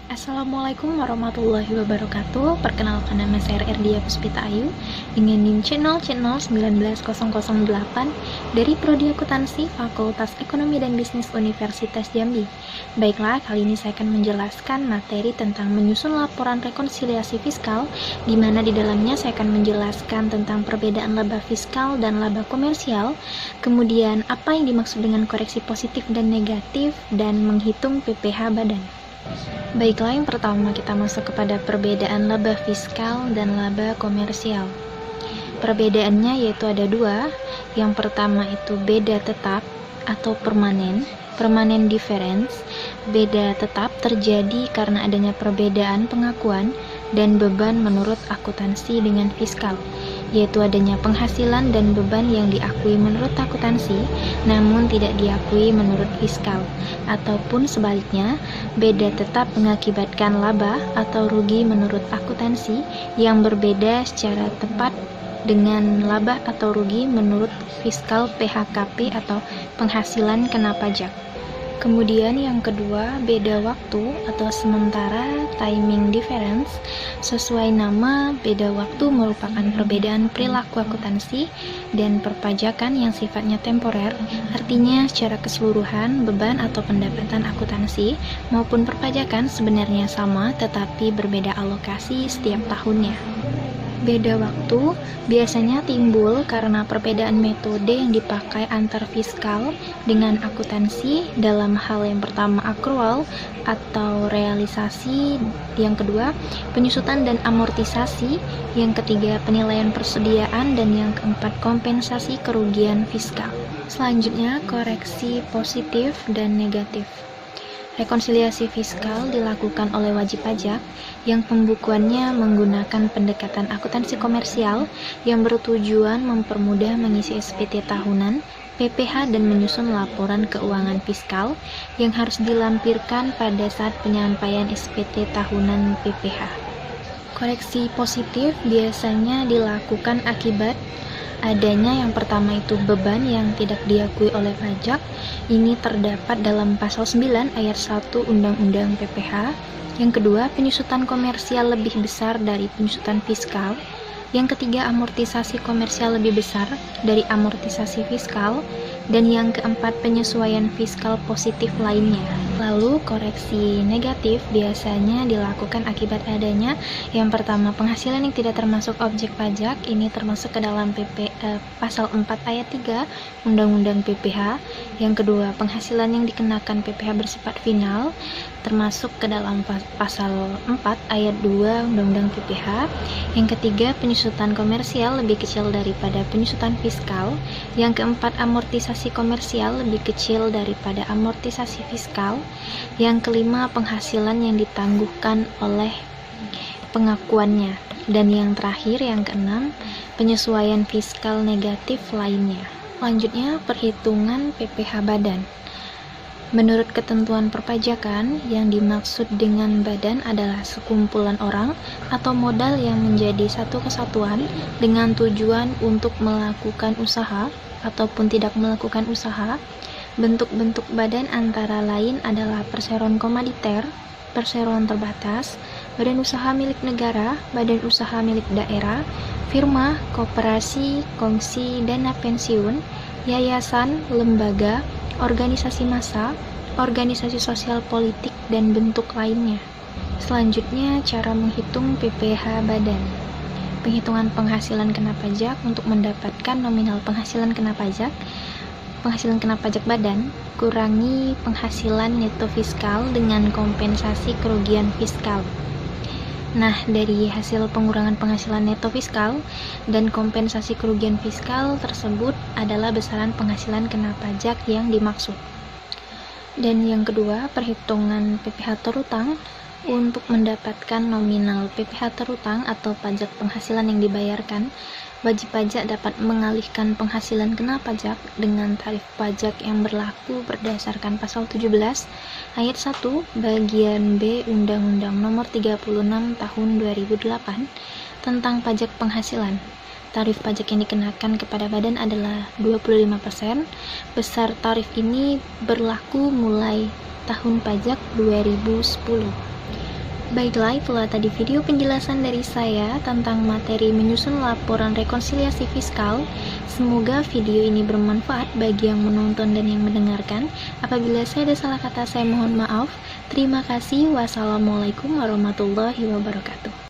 Assalamualaikum warahmatullahi wabarakatuh. Perkenalkan, nama saya Erdia Puspita Ayu dengan NIM C0C01908 dari Prodi Akuntansi Fakultas Ekonomi dan Bisnis Universitas Jambi. Baiklah, kali ini saya akan menjelaskan materi tentang menyusun laporan rekonsiliasi fiskal, di mana di dalamnya saya akan menjelaskan tentang perbedaan laba fiskal dan laba komersial, kemudian apa yang dimaksud dengan koreksi positif dan negatif, dan menghitung PPh badan. Baiklah, yang pertama kita masuk kepada perbedaan laba fiskal dan laba komersial. Perbedaannya yaitu ada dua. Yang pertama itu beda tetap atau permanen difference. Beda tetap terjadi karena adanya perbedaan pengakuan dan beban menurut akuntansi dengan fiskal, yaitu adanya penghasilan dan beban yang diakui menurut akuntansi namun tidak diakui menurut fiskal, ataupun sebaliknya, beda tetap mengakibatkan laba atau rugi menurut akuntansi yang berbeda secara tepat dengan laba atau rugi menurut fiskal PHKP atau penghasilan kena pajak. Kemudian yang kedua, beda waktu atau sementara timing difference. Sesuai nama, beda waktu merupakan perbedaan perilaku akuntansi dan perpajakan yang sifatnya temporer, artinya secara keseluruhan beban atau pendapatan akuntansi maupun perpajakan sebenarnya sama tetapi berbeda alokasi setiap tahunnya. Beda waktu biasanya timbul karena perbedaan metode yang dipakai antar fiskal dengan akuntansi dalam hal yang pertama akrual atau realisasi, yang kedua penyusutan dan amortisasi, yang ketiga penilaian persediaan, dan yang keempat kompensasi kerugian fiskal. Selanjutnya koreksi positif dan negatif. Rekonsiliasi fiskal dilakukan oleh wajib pajak yang pembukuannya menggunakan pendekatan akuntansi komersial yang bertujuan mempermudah mengisi SPT tahunan, PPh, dan menyusun laporan keuangan fiskal yang harus dilampirkan pada saat penyampaian SPT tahunan PPh. Koreksi positif biasanya dilakukan akibat adanya yang pertama itu beban yang tidak diakui oleh pajak. Ini terdapat dalam pasal 9 ayat 1 Undang-Undang PPh. Yang kedua, penyusutan komersial lebih besar dari penyusutan fiskal. Yang ketiga, amortisasi komersial lebih besar dari amortisasi fiskal. Dan yang keempat, penyesuaian fiskal positif lainnya. Lalu koreksi negatif biasanya dilakukan akibat adanya yang pertama penghasilan yang tidak termasuk objek pajak. Ini termasuk ke dalam pasal 4 ayat 3 Undang-Undang PPh. Yang kedua, penghasilan yang dikenakan PPh bersifat final, termasuk ke dalam pasal 4 ayat 2 Undang-Undang PPh. Yang ketiga, penyusutan komersial lebih kecil daripada penyusutan fiskal. Yang keempat, amortisasi komersial lebih kecil daripada amortisasi fiskal. Yang kelima, penghasilan yang ditangguhkan oleh pengakuannya. Dan yang terakhir, yang keenam, penyesuaian fiskal negatif lainnya. Selanjutnya, perhitungan PPh badan. Menurut ketentuan perpajakan, yang dimaksud dengan badan adalah sekumpulan orang atau modal yang menjadi satu kesatuan dengan tujuan untuk melakukan usaha ataupun tidak melakukan usaha. Bentuk-bentuk badan antara lain adalah perseroan komoditer, perseroan terbatas, badan usaha milik negara, badan usaha milik daerah, firma, koperasi, kongsi, dana pensiun, yayasan, lembaga, organisasi massa, organisasi sosial politik, dan bentuk lainnya. Selanjutnya, cara menghitung PPh badan. Penghitungan penghasilan kena pajak untuk mendapatkan nominal penghasilan kena pajak. Penghasilan kena pajak badan kurangi penghasilan neto fiskal dengan kompensasi kerugian fiskal. Nah, dari hasil pengurangan penghasilan neto fiskal dan kompensasi kerugian fiskal tersebut adalah besaran penghasilan kena pajak yang dimaksud. Dan yang kedua, perhitungan PPh terutang. Untuk mendapatkan nominal PPh terutang atau pajak penghasilan yang dibayarkan, wajib pajak dapat mengalihkan penghasilan kena pajak dengan tarif pajak yang berlaku berdasarkan pasal 17 ayat 1 bagian B Undang-Undang Nomor 36 Tahun 2008 tentang pajak penghasilan. Tarif pajak yang dikenakan kepada badan adalah 25%. Besar tarif ini berlaku mulai tahun pajak 2010. Baiklah, itulah tadi video penjelasan dari saya tentang materi menyusun laporan rekonsiliasi fiskal. Semoga video ini bermanfaat bagi yang menonton dan yang mendengarkan. Apabila saya ada salah kata, saya mohon maaf. Terima kasih. Wassalamualaikum warahmatullahi wabarakatuh.